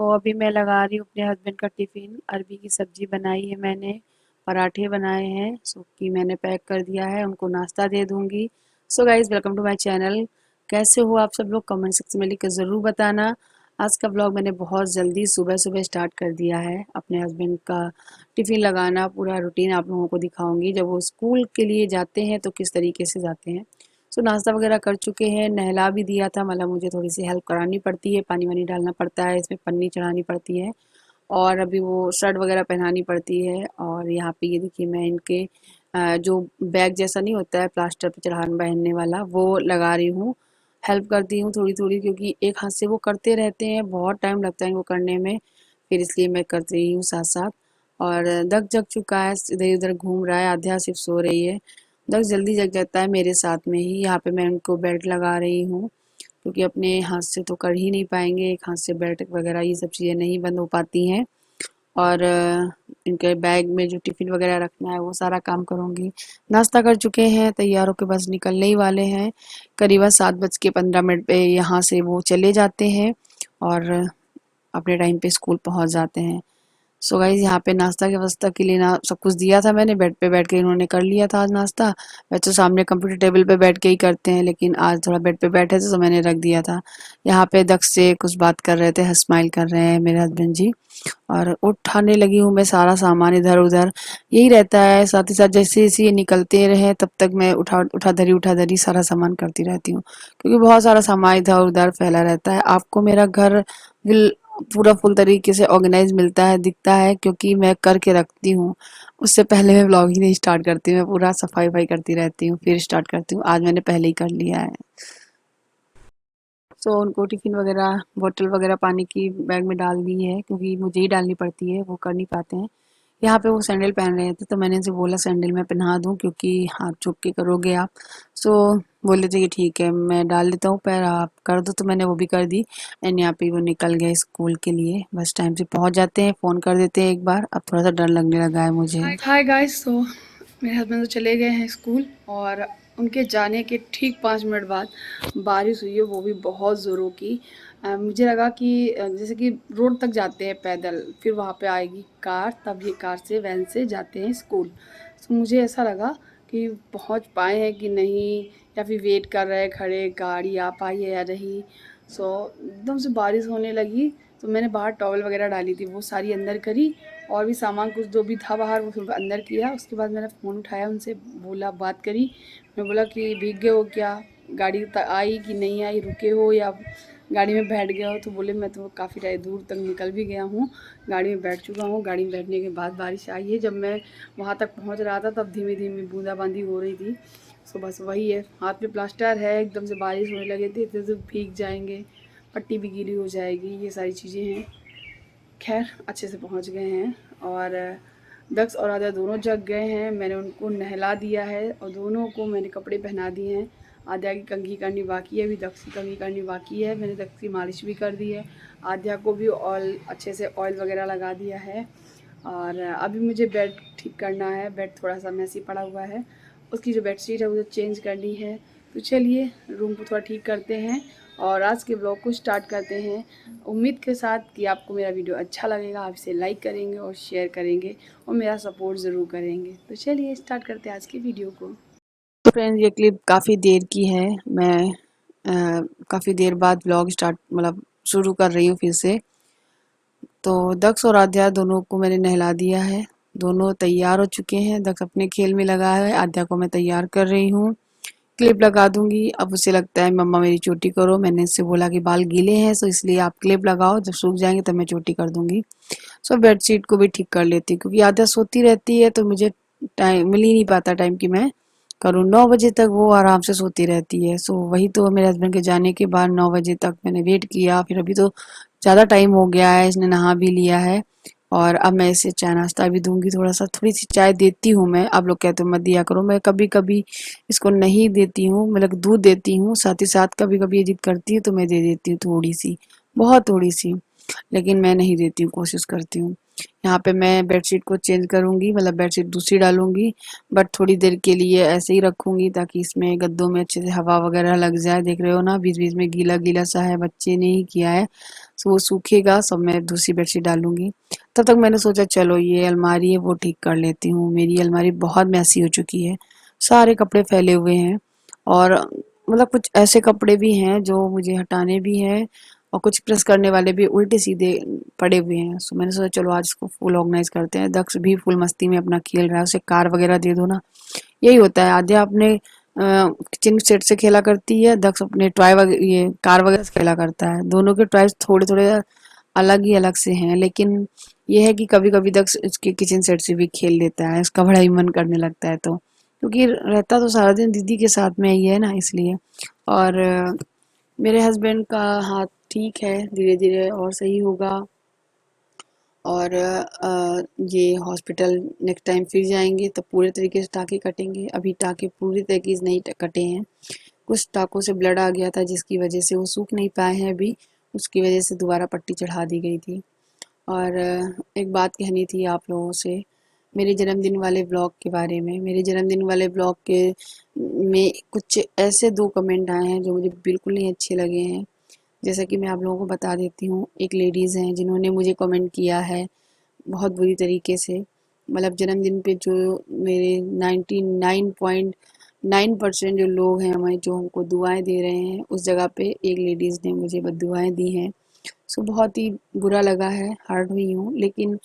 तो अभी मैं लगा रही हूँ अपने हस्बैंड का टिफ़िन। अरबी की सब्ज़ी बनाई है मैंने, पराठे बनाए हैं, सो कि मैंने पैक कर दिया है, उनको नाश्ता दे दूँगी। So guys welcome to my channel. कैसे हो आप सब लोग? कमेंट सेक्शन में लिख के ज़रूर बताना। आज का ब्लॉग मैंने बहुत जल्दी सुबह-सुबह स्टार्ट कर दिया है। अपने हस्बैंड का टिफ़िन लगाना पूरा रूटीन आप लोगों को दिखाऊँगी। जब वो स्कूल के लिए जाते हैं तो किस तरीके से जाते हैं। सो नाश्ता वगैरह कर चुके हैं, नहला भी दिया था, मतलब मुझे थोड़ी सी हेल्प करानी पड़ती है, पानी वानी डालना पड़ता है, इसमें पन्नी चढ़ानी पड़ती है और अभी वो शर्ट वगैरह पहनानी पड़ती है। और यहाँ पे ये देखिए मैं इनके जो बैग जैसा नहीं होता है प्लास्टर पे चढ़ाने पहनने वाला, वो लगा रही हूँ। हेल्प करती हूँ थोड़ी थोड़ी, क्योंकि एक हाथ से वो करते रहते हैं, बहुत टाइम लगता है इनको करने में, फिर इसलिए मैं कर रही हूँ साथ साथ। और दग जग चुका है, इधर उधर घूम रहा है, आध्या सिर्फ सो रही है। दग जल्दी जग जाता है मेरे साथ में ही। यहाँ पे मैं उनको बेल्ट लगा रही हूँ, क्योंकि अपने हाथ से तो कर ही नहीं पाएंगे, एक हाथ से बेल्ट वगैरह ये सब चीज़ें नहीं बंद हो पाती हैं। और इनके बैग में जो टिफ़िन वगैरह रखना है वो सारा काम करूँगी। नाश्ता कर चुके हैं, तैयार होके बस निकलने ही वाले हैं। करीबन 7:15 पे यहाँ से वो चले जाते हैं और अपने टाइम पे स्कूल पहुँच जाते हैं। सो गाइस यहाँ पे नाश्ता की व्यवस्था के लिए ना सब कुछ दिया था मैंने, बेड पे बैठ के इन्होंने कर लिया था आज नाश्ता। वैसे तो सामने कंप्यूटर टेबल पे बैठ के ही करते हैं, लेकिन आज थोड़ा बेड पे बैठे थे तो मैंने रख दिया था। यहाँ पे दक्ष से कुछ बात कर रहे थे, स्माइल कर रहे हैं मेरे हस्बैंड जी। और उठाने लगी हूँ मैं सारा सामान इधर उधर, यही रहता है। साथ ही साथ जैसे जैसे ये निकलते रहे तब तक मैं उठा धरी सारा सामान करती रहती हूँ, क्योंकि बहुत सारा सामान इधर उधर फैला रहता है। आपको मेरा घर विल पूरा फुल तरीके से ऑर्गेनाइज मिलता है, दिखता है, क्योंकि मैं करके रखती हूँ। उससे पहले मैं ब्लॉग ही नहीं स्टार्ट करती, मैं पूरा सफाई वफाई करती रहती हूँ फिर स्टार्ट करती हूँ। आज मैंने पहले ही कर लिया है। सो उनको टिफ़िन वगैरह बोतल वगैरह पानी की बैग में डाल दी है, क्योंकि मुझे ही डालनी पड़ती है, वो कर नहीं पाते हैं। यहाँ पे वो सैंडल पहन रहे थे तो मैंने इनसे बोला सैंडल मैं पहना दूँ, क्योंकि हाथ छुप के करोगे आप। सो बोले थे कि ठीक है मैं डाल देता हूँ पैर, आप कर दो, तो मैंने वो भी कर दी। एंड यहाँ पे वो निकल गए स्कूल के लिए, बस टाइम से पहुँच जाते हैं, फ़ोन कर देते हैं एक बार। अब थोड़ा सा डर लगने लगा है मुझे। हाय गाइस, तो मेरे हस्बैंड तो चले गए हैं स्कूल और उनके जाने के ठीक 5 मिनट बाद बारिश हुई है, वो भी बहुत ज़ोरों की। मुझे लगा कि जैसे कि रोड तक जाते हैं पैदल, फिर वहाँ पे आएगी कार, तब ये कार से वैन से जाते हैं स्कूल। तो मुझे ऐसा लगा कि पहुँच पाए हैं कि नहीं, या फिर वेट कर रहे हैं खड़े गाड़ी आ पाई है या नहीं। सो एकदम से बारिश होने लगी तो मैंने बाहर टॉवल वगैरह डाली थी, वो सारी अंदर करी और भी सामान कुछ जो भी था बाहर वो सब अंदर किया। उसके बाद मैंने फ़ोन उठाया, उनसे बोला, बात करी। मैं बोला कि भीग गए हो क्या, गाड़ी आई कि नहीं आई, रुके हो या गाड़ी में बैठ गए हो? तो बोले मैं तो काफ़ी दूर तक निकल भी गया हूँ, गाड़ी में बैठ चुका हूँ। गाड़ी में बैठने के बाद बारिश आई है, जब मैं वहाँ तक पहुँच रहा था तब धीमी धीमी बूंदाबांदी हो रही थी। सो बस वही है, हाथ में प्लास्टर है, एकदम से बारिश होने लगे थे तो भीग जाएंगे, पट्टी भी गीली हो जाएगी, ये सारी चीज़ें हैं। खैर अच्छे से पहुंच गए हैं और दक्ष और आद्या दोनों जग गए हैं। मैंने उनको नहला दिया है और दोनों को मैंने कपड़े पहना दिए हैं। आद्या की कंघी करनी बाकी है, अभी दक्ष की कंघी करनी बाकी है। मैंने दक्ष की मालिश भी कर दी है, आद्या को भी ऑयल अच्छे से ऑयल वगैरह लगा दिया है। और अभी मुझे बेड ठीक करना है, बेड थोड़ा सा मैसी पड़ा हुआ है, उसकी जो बेडशीट है वो चेंज करनी है। तो चलिए रूम को थोड़ा ठीक करते हैं और आज के ब्लॉग को स्टार्ट करते हैं, उम्मीद के साथ कि आपको मेरा वीडियो अच्छा लगेगा। आप इसे लाइक करेंगे और शेयर करेंगे और मेरा सपोर्ट ज़रूर करेंगे। तो चलिए स्टार्ट करते हैं आज की वीडियो को। तो फ्रेंड्स ये क्लिप काफ़ी देर की है, मैं काफ़ी देर बाद ब्लॉग स्टार्ट मतलब शुरू कर रही हूँ फिर से। तो दक्ष और आध्या दोनों को मैंने नहला दिया है, दोनों तैयार हो चुके हैं। दक्ष अपने खेल में लगा है, आध्या को मैं तैयार कर रही हूँ, क्लिप लगा दूंगी। अब उसे लगता है मम्मा मेरी चोटी करो, मैंने इससे बोला कि बाल गीले हैं तो इसलिए आप क्लिप लगाओ, जब सूख जाएंगे तब मैं चोटी कर दूंगी। सो बेडशीट को भी ठीक कर लेती हूँ, क्योंकि आध्या सोती रहती है तो मुझे टाइम मिल ही नहीं पाता टाइम कि मैं करूँ। 9 बजे तक वो आराम से सोती रहती है। सो वही तो मेरे हस्बैंड के जाने के बाद 9 बजे तक मैंने वेट किया, फिर अभी तो ज़्यादा टाइम हो गया है, इसने नहा भी लिया है और अब मैं इसे चाय नाश्ता भी दूंगी। थोड़ी सी चाय देती हूँ मैं, आप लोग कहते हो मत दिया करो, मैं कभी कभी इसको नहीं देती हूँ, मतलब दूध देती हूँ, साथ ही साथ कभी कभी ये जिद करती है तो मैं दे देती हूँ थोड़ी सी, बहुत थोड़ी सी। लेकिन मैं नहीं देती हूँ, कोशिश करती हूँ। यहाँ पे मैं बेडशीट को चेंज करूँगी, मतलब बेडशीट दूसरी डालूँगी, बट थोड़ी देर के लिए ऐसे ही रखूँगी ताकि इसमें गद्दों में अच्छे से हवा वगैरह लग जाए। देख रहे हो ना, बीच-बीच में गीला-गीला सा है, बच्चे ने ही किया है। सो वो सूखेगा, सब मैं दूसरी बेडशीट डालूँगी। तब तक मैंने सोचा चलो ये अलमारी है वो ठीक कर लेती हूँ। मेरी अलमारी बहुत मैसी हो चुकी है, सारे कपड़े फैले हुए हैं और मतलब कुछ ऐसे कपड़े भी हैं जो मुझे हटाने भी हैं और कुछ प्रेस करने वाले भी उल्टे सीधे पड़े हुए हैं। सो मैंने सोचा चलो आज इसको फुल ऑर्गेनाइज करते हैं। दक्ष भी फुल मस्ती में अपना खेल रहा है, उसे कार वगैरह दे दो ना, यही होता है। आद्या अपने किचन सेट से खेला करती है, दक्ष अपने टॉय ये कार वगैरह से खेला करता है। दोनों के टॉयज थोड़े थोड़े अलग से हैं, लेकिन ये है कि कभी कभी दक्ष इसके किचन सेट से भी खेल लेता है, इसका बड़ा ही मन करने लगता है। तो क्योंकि रहता तो सारा दिन दीदी के साथ में ही है ना, इसलिए। और मेरे हस्बैंड का हाथ ठीक है, धीरे धीरे और सही होगा। और ये हॉस्पिटल नेक्स्ट टाइम फिर जाएंगे तो पूरे तरीके से टाँके कटेंगे। अभी टाँके पूरी तरीके से नहीं कटे हैं, कुछ टाँकों से ब्लड आ गया था जिसकी वजह से वो सूख नहीं पाए हैं अभी, उसकी वजह से दोबारा पट्टी चढ़ा दी गई थी। और एक बात कहनी थी आप लोगों से, मेरे जन्मदिन वाले ब्लॉग के बारे में। मेरे जन्मदिन वाले ब्लॉग के में कुछ ऐसे 2 कमेंट आए हैं जो मुझे बिल्कुल नहीं अच्छे लगे हैं। जैसा कि मैं आप लोगों को बता देती हूँ, एक लेडीज़ हैं जिन्होंने मुझे कमेंट किया है बहुत बुरी तरीके से। मतलब जन्मदिन पे जो मेरे 99.9% जो लोग हैं हमें, जो हमको दुआएं दे रहे हैं, उस जगह पे एक लेडीज़ ने मुझे बददुआएं दी हैं। सो बहुत ही बुरा लगा है, हर्ट हुई हूँ। लेकिन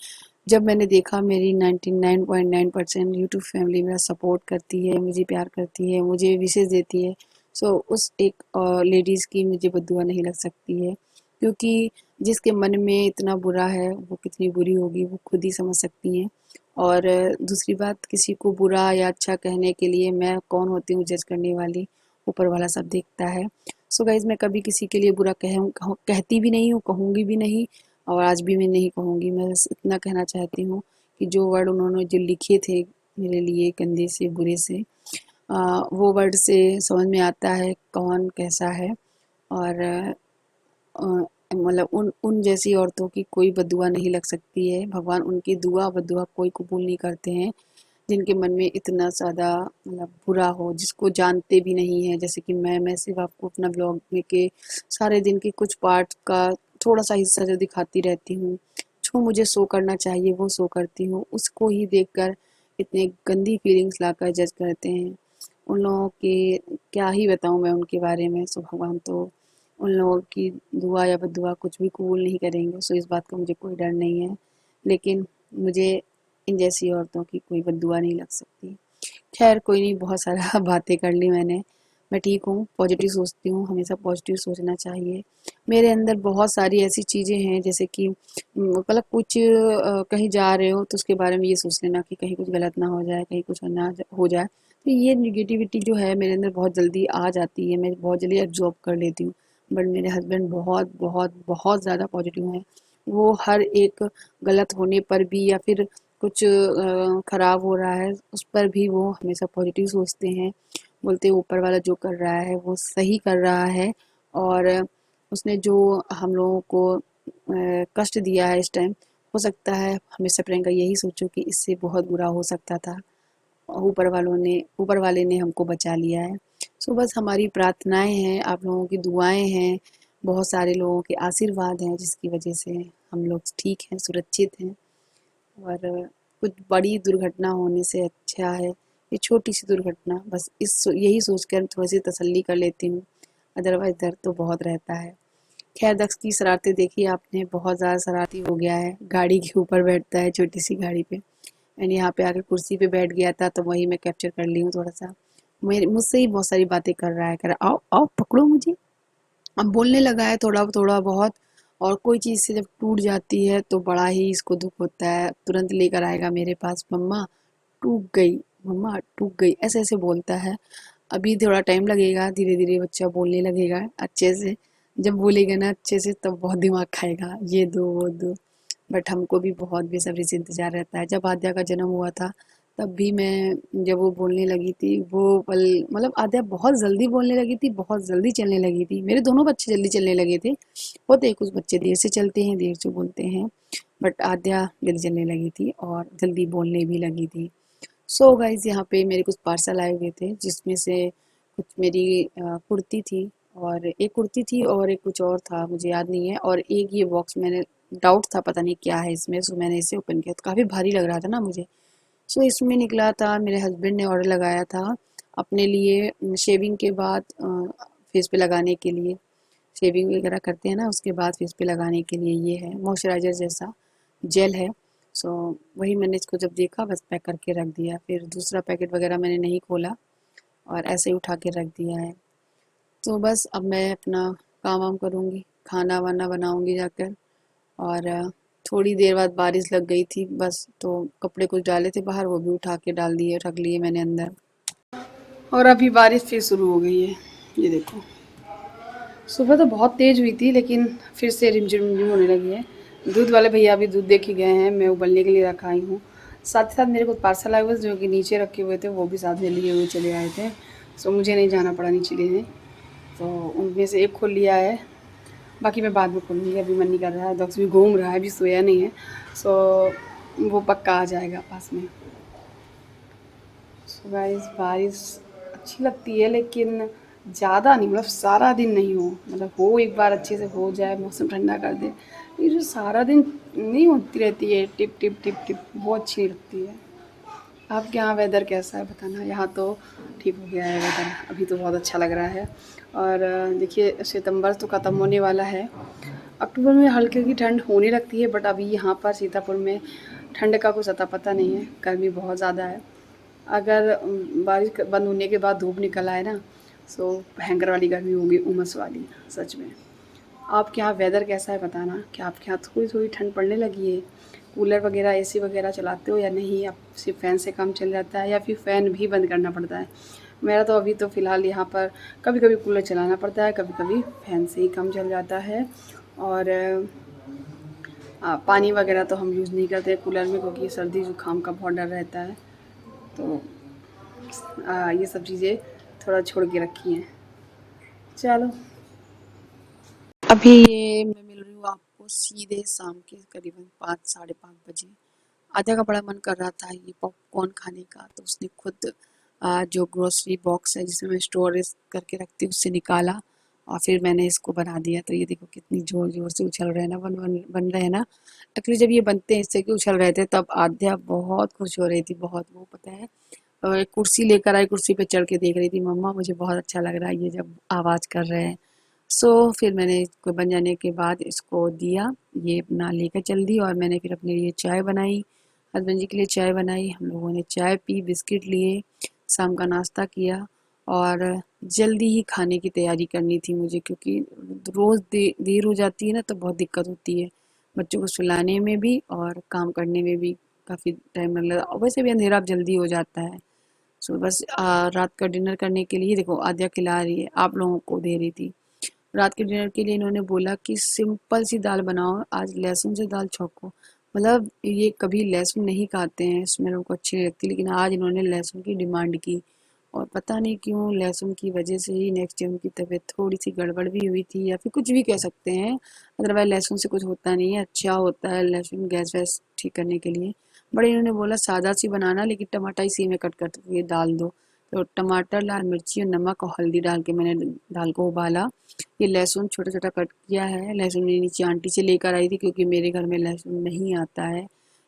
जब मैंने देखा मेरी 99.9% यूट्यूब फैमिली मेरा सपोर्ट करती है, मुझे प्यार करती है, मुझे विशेष देती है, सो उस एक लेडीज़ की मुझे बद्दुआ नहीं लग सकती है। क्योंकि जिसके मन में इतना बुरा है वो कितनी बुरी होगी वो खुद ही समझ सकती हैं। और दूसरी बात, किसी को बुरा या अच्छा कहने के लिए मैं कौन होती हूँ जज करने वाली, ऊपर वाला सब देखता है। सो गाइज़, मैं कभी किसी के लिए बुरा कहती भी नहीं हूँ, कहूँगी भी नहीं, और आज भी मैं नहीं कहूँगी। मैं बस इतना कहना चाहती हूँ कि जो वर्ड उन्होंने जो लिखे थे मेरे लिए गंदे से बुरे से, वो वर्ड से समझ में आता है कौन कैसा है। और मतलब उन उन जैसी औरतों की कोई बद्दुआ नहीं लग सकती है। भगवान उनकी दुआ बद्दुआ कोई कबूल नहीं करते हैं जिनके मन में इतना ज़्यादा मतलब बुरा हो, जिसको जानते भी नहीं है। जैसे कि मैं सिर्फ आपको अपना ब्लॉग में के सारे दिन के कुछ पार्ट का थोड़ा सा हिस्सा जो दिखाती रहती हूँ, जो मुझे शो करना चाहिए वो शो करती हूँ, उसको ही देखकर इतने गंदी फीलिंग्स लाकर जज करते हैं। उन लोगों के क्या ही बताऊँ मैं उनके बारे में। सो भगवान तो उन लोगों की दुआ या बद्दुआ कुछ भी कबूल नहीं करेंगे। सो इस बात का मुझे कोई डर नहीं है, लेकिन मुझे इन जैसी औरतों की कोई बद्दुआ नहीं लग सकती। खैर कोई नहीं, बहुत सारा बातें कर ली मैंने। मैं ठीक हूँ, पॉजिटिव सोचती हूँ, हमेशा पॉजिटिव सोचना चाहिए। मेरे अंदर बहुत सारी ऐसी चीज़ें हैं, जैसे कि मतलब कुछ कहीं जा रहे हो तो उसके बारे में ये सोच लेना कि कहीं कुछ गलत ना हो जाए, कहीं कुछ ना हो जाए। तो ये निगेटिविटी जो है मेरे अंदर बहुत जल्दी आ जाती है, मैं बहुत जल्दी एब्जॉर्ब कर लेती हूँ। बट मेरे हस्बैंड बहुत बहुत बहुत ज़्यादा पॉजिटिव हैं। वो हर एक गलत होने पर भी या फिर कुछ खराब हो रहा है उस पर भी वो हमेशा पॉजिटिव सोचते हैं। बोलते हैं ऊपर वाला जो कर रहा है वो सही कर रहा है, और उसने जो हम लोगों को कष्ट दिया है इस टाइम, हो सकता है हमेशा प्रियंका यही सोचो कि इससे बहुत बुरा हो सकता था, ऊपर वाले ने हमको बचा लिया है। सो बस हमारी प्रार्थनाएं हैं, आप लोगों की दुआएं हैं, बहुत सारे लोगों के आशीर्वाद हैं जिसकी वजह से हम लोग ठीक हैं, सुरक्षित हैं। और कुछ बड़ी दुर्घटना होने से अच्छा है ये छोटी सी दुर्घटना, बस यही सोचकर थोड़ी सी तसल्ली कर लेती हूँ। अदरवाइज दर्द तो बहुत रहता है। खैर दक्ष की शरारतें देखी आपने, बहुत ज़्यादा शरारती हो गया है, गाड़ी के ऊपर बैठता है, छोटी सी गाड़ी पे। मैंने यहाँ पे आके कुर्सी पे बैठ गया था तो वही मैं कैप्चर कर ली हूँ थोड़ा सा। मेरे मुझसे ही बहुत सारी बातें कर रहा है, कह रहा आओ आओ पकड़ो मुझे। अब बोलने लगा है थोड़ा थोड़ा बहुत। और कोई चीज़ से जब टूट जाती है तो बड़ा ही इसको दुख होता है, तुरंत लेकर आएगा मेरे पास, मम्मा टूट गई, मम्मा टूट गई, ऐसे ऐसे बोलता है। अभी थोड़ा टाइम लगेगा, धीरे धीरे बच्चा बोलने लगेगा अच्छे से। जब बोलेगा ना अच्छे से तब बहुत दिमाग खाएगा, ये दो वो दो। बट हमको भी बहुत बेसब्री से इंतजार रहता है। जब आद्या का जन्म हुआ था तब भी मैं जब वो बोलने लगी थी वो पल मतलब आद्या बहुत जल्दी बोलने लगी थी, बहुत जल्दी चलने लगी थी। मेरे दोनों बच्चे जल्दी चलने लगे थे। होते कुछ बच्चे देर से चलते हैं, देर से बोलते हैं, बट आद्या जल्दी चलने लगी थी और जल्दी बोलने भी लगी थी। सो गाइज यहाँ पे मेरे कुछ पार्सल आए हुए थे जिसमें से कुछ मेरी कुर्ती थी, और एक कुर्ती थी और एक कुछ और था, मुझे याद नहीं है। और एक ये बॉक्स मैंने डाउट था पता नहीं क्या है इसमें, सो मैंने इसे ओपन किया तो काफ़ी भारी लग रहा था ना मुझे। सो इसमें निकला था, मेरे हस्बैंड ने ऑर्डर लगाया था अपने लिए शेविंग के बाद फेस पे लगाने के लिए। शेविंग वगैरह करते हैं ना उसके बाद फेस पे लगाने के लिए ये है मॉइस्चराइज़र जैसा जेल है। सो वही मैंने इसको जब देखा बस पैक करके रख दिया, फिर दूसरा पैकेट वगैरह मैंने नहीं खोला और ऐसे ही उठा के रख दिया है। तो बस अब मैं अपना काम वाम करूँगी, खाना वाना बनाऊँगी जाकर। और थोड़ी देर बाद बारिश लग गई थी बस, तो कपड़े कुछ डाले थे बाहर वो भी उठा के डाल दिए, रख लिए मैंने अंदर। और अभी बारिश फिर शुरू हो गई है, ये देखो। सुबह तो बहुत तेज़ हुई थी लेकिन फिर से रिमझिम रिमझिम होने लगी है। दूध वाले भैया अभी दूध दे के गए हैं, मैं उबलने के लिए रखा आई हूँ। साथ ही साथ मेरे को पार्सल आए हुए जो कि नीचे रखे हुए थे वो भी साथ में लिए हुए चले आए थे। सो मुझे नहीं जाना पड़ा नीचे लेने, तो उनमें से एक खोल लिया है, बाकी मैं बाद में खोलूँगी। अभी मन नहीं कर रहा है, दक्ष भी घूम रहा है, अभी सोया नहीं है। सो वो पक्का आ जाएगा पास में। सो गाइस बारिश अच्छी लगती है लेकिन ज़्यादा नहीं, मतलब सारा दिन नहीं हो, मतलब हो एक बार अच्छे से हो जाए, मौसम ठंडा कर दे। ये जो सारा दिन नहीं होती रहती है टिप टिप टिप टिप, वो अच्छी नहीं लगती है। आपके यहाँ वेदर कैसा है बताना। यहाँ तो ठीक हो गया है वेदर, अभी तो बहुत अच्छा लग रहा है। और देखिए सितंबर तो ख़त्म होने वाला है, अक्टूबर में हल्की हल्की ठंड होने लगती है, बट अभी यहाँ पर सीतापुर में ठंड का कुछ अता पता नहीं है, गर्मी बहुत ज़्यादा है। अगर बारिश बंद होने के बाद धूप निकल आए ना, सो भयंकर वाली गर्मी होगी, उमस वाली, सच में। आपके यहाँ वेदर कैसा है बताना, क्या आपके यहाँ थोड़ी थोड़ी ठंड पड़ने लगी है? कूलर वगैरह एसी वगैरह चलाते हो या नहीं, या सिर्फ फ़ैन से काम चल जाता है, या फिर फ़ैन भी बंद करना पड़ता है? मेरा तो अभी तो फ़िलहाल यहाँ पर कभी कभी कूलर चलाना पड़ता है, कभी कभी फ़ैन से ही काम चल जाता है। और पानी वगैरह तो हम यूज़ नहीं करते कूलर में, क्योंकि सर्दी जुकाम का बहुत डर रहता है। तो ये सब चीज़ें थोड़ा छोड़ के रखी हैं। चलो, अभी ये मैं मिल रही हूँ आपको सीधे शाम के करीबन 5 साढ़े 5 बजे। आद्या का बड़ा मन कर रहा था ये पॉपकॉर्न खाने का, तो उसने खुद जो ग्रोसरी बॉक्स है जिसमें मैं स्टोरेज करके रखती हूँ उससे निकाला और फिर मैंने इसको बना दिया। तो ये देखो कितनी जोर जोर से उछल रहे हैं ना, बन रहे हैं ना। एक्चुअली जब ये बनते हैं इससे कि उछल रहे थे तब आद्या बहुत खुश हो रही थी, बहुत, वो पता है। और एक कुर्सी लेकर आई, कुर्सी पे चढ़ के देख रही थी, मम्मा मुझे बहुत अच्छा लग रहा है ये जब आवाज़ कर रहे हैं। सो फिर मैंने इसको बन जाने के बाद इसको दिया, ये अपना लेकर चल दी और मैंने फिर अपने लिए चाय बनाई, हस्बैंड जी के लिए चाय बनाई, हम लोगों ने चाय पी, बिस्किट लिए, शाम का नाश्ता किया। और जल्दी ही खाने की तैयारी करनी थी मुझे, क्योंकि रोज़ देर हो जाती है ना तो बहुत दिक्कत होती है, बच्चों को सुलाने में भी और काम करने में भी काफ़ी टाइम लग रहा है, और वैसे भी अंधेरा अब जल्दी हो जाता है। सो बस रात का डिनर करने के लिए देखो आद्या खिला रही है, आप लोगों को दे रही थी। रात के डिनर के लिए इन्होंने बोला कि सिंपल सी दाल बनाओ, आज लहसुन से दाल छौंको। मतलब ये कभी लहसुन नहीं खाते हैं, स्मेल उनको अच्छी नहीं लगती, लेकिन आज इन्होंने लहसुन की डिमांड की। और पता नहीं क्यों लहसुन की वजह से ही नेक्स्ट डे उनकी तबीयत थोड़ी सी गड़बड़ भी हुई थी, या फिर कुछ भी कह सकते हैं। अदरवाइज लहसुन से कुछ होता नहीं है, अच्छा होता है लहसुन गैस वैस ठीक करने के लिए। बड़े इन्होंने बोला सादा सी बनाना, लेकिन टमाटर इसी में कट कर के डाल दो। तो टमाटर, लाल मिर्ची और नमक और हल्दी डाल के मैंने दाल को उबाला। ये लहसुन छोटा छोटा कट किया है, लहसुन मेरी नीचे आंटी से लेकर आई थी, क्योंकि मेरे घर में लहसुन नहीं आता है,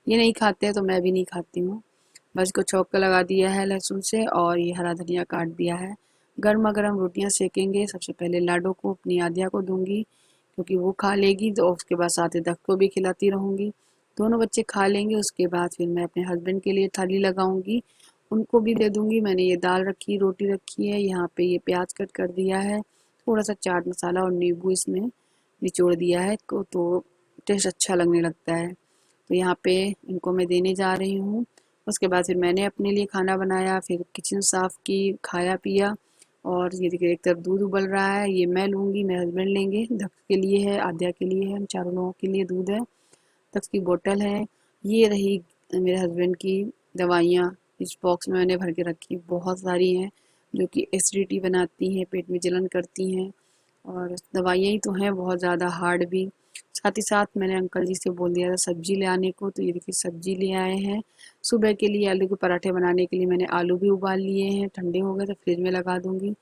ये नहीं खाते हैं तो मैं भी नहीं खाती हूँ। बस इसको छौंका लगा दिया है लहसुन से, और ये हरा धनिया काट दिया है। गर्मा गर्म रोटियां सेकेंगे, सबसे पहले लाडो को अपनी आद्या को दूंगी, क्योंकि वो खा लेगी, तो उसके बाद साथ ही दत्त को भी खिलाती रहूंगी। दोनों बच्चे खा लेंगे, उसके बाद फिर मैं अपने हस्बैंड के लिए थाली लगाऊंगी, उनको भी दे दूंगी। मैंने ये दाल रखी, रोटी रखी है, यहाँ पे ये प्याज कट कर दिया है, थोड़ा सा चाट मसाला और नींबू इसमें निचोड़ दिया है तो टेस्ट अच्छा लगने लगता है। तो यहाँ पे इनको मैं देने जा रही हूँ। उसके बाद फिर मैंने अपने लिए खाना बनाया, फिर किचन साफ़ की, खाया पिया। और ये देखिए एक तरफ दूध उबल रहा है, ये मैं लूँगी, मेरे हस्बैंड लेंगे, दक्ष के लिए है, आद्या के लिए है, हम चारों लोगों के लिए दूध है। दक्ष की बोतल है, ये रही मेरे हस्बैंड की दवाइयाँ, इस बॉक्स में मैंने भर के रखी, बहुत सारी हैं जो कि एसिडिटी बनाती हैं, पेट में जलन करती हैं, और दवाइयाँ ही तो हैं, बहुत ज़्यादा हार्ड भी। साथ ही साथ मैंने अंकल जी से बोल दिया था सब्जी ले आने को, तो ये देखिए सब्जी ले आए हैं। सुबह के लिए आलू के पराठे बनाने के लिए मैंने आलू भी उबाल लिए हैं, ठंडे हो गए तो फ्रिज में लगा दूंगी।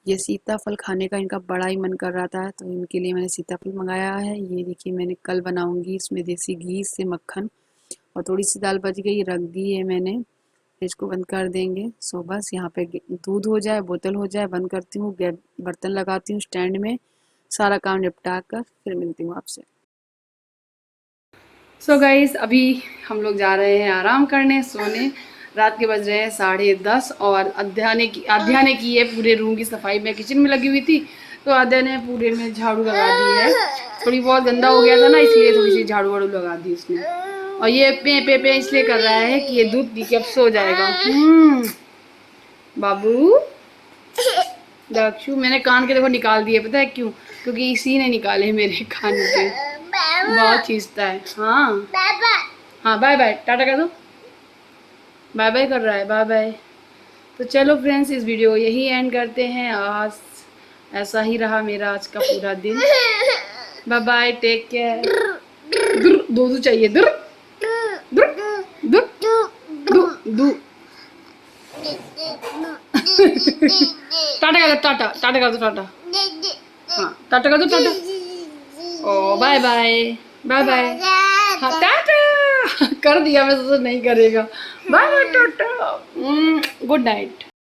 ये सीताफल खाने का इनका बड़ा ही मन कर रहा था, तो इनके लिए मैंने सीताफल मंगाया है। ये देखिए मैंने कल बनाऊंगी, इसमें देसी घी से मक्खन, और थोड़ी सी दाल बच गई, रख दी है मैंने। इसको बंद कर देंगे। सो बस यहाँ पे दूध हो जाए, बोतल हो जाए, बंद करती हूँ, बर्तन लगाती हूँ स्टैंड में, सारा काम निपटा कर फिर मिलती हूँ आपसे। सो गाइस अभी हम लोग जा रहे हैं आराम करने, सोने। रात के बज रहे हैं 10:30 और आध्या ने की है पूरे रूम की सफाई। मैं किचन में लगी हुई थी तो आध्या ने पूरे में झाड़ू लगा दी है। थोड़ी बहुत गंदा हो गया था ना, इसलिए थोड़ी सी झाड़ू वाड़ू लगा दी उसने। और ये पे इसलिए कर रहा है कि ये दूध पी के अब सो जाएगा। बाबू दक्षु, मैंने कान के देखो निकाल दिए, पता है क्यों? क्योंकि इसी ने निकाले मेरे कान के। बहुत खींचता है। हाँ हाँ, बाय बाय, टाटा कर दो। बाय बाय कर रहा है, बाय बाय। तो चलो फ्रेंड्स, इस वीडियो को यही एंड करते हैं। आज ऐसा ही रहा मेरा आज का पूरा दिन। Bye bye, take care. दूध चाहिए, दुर दुर दुर दू दू। टाटा कर दो, टाटा टाटा कर दो, टाटा। हाँ टाटा कर दो, टाटा। ओ बाय बाय, बाय बाय। हाँ टाटा कर दिया, मैं तो नहीं करेगा। Bye bye, tata, good night.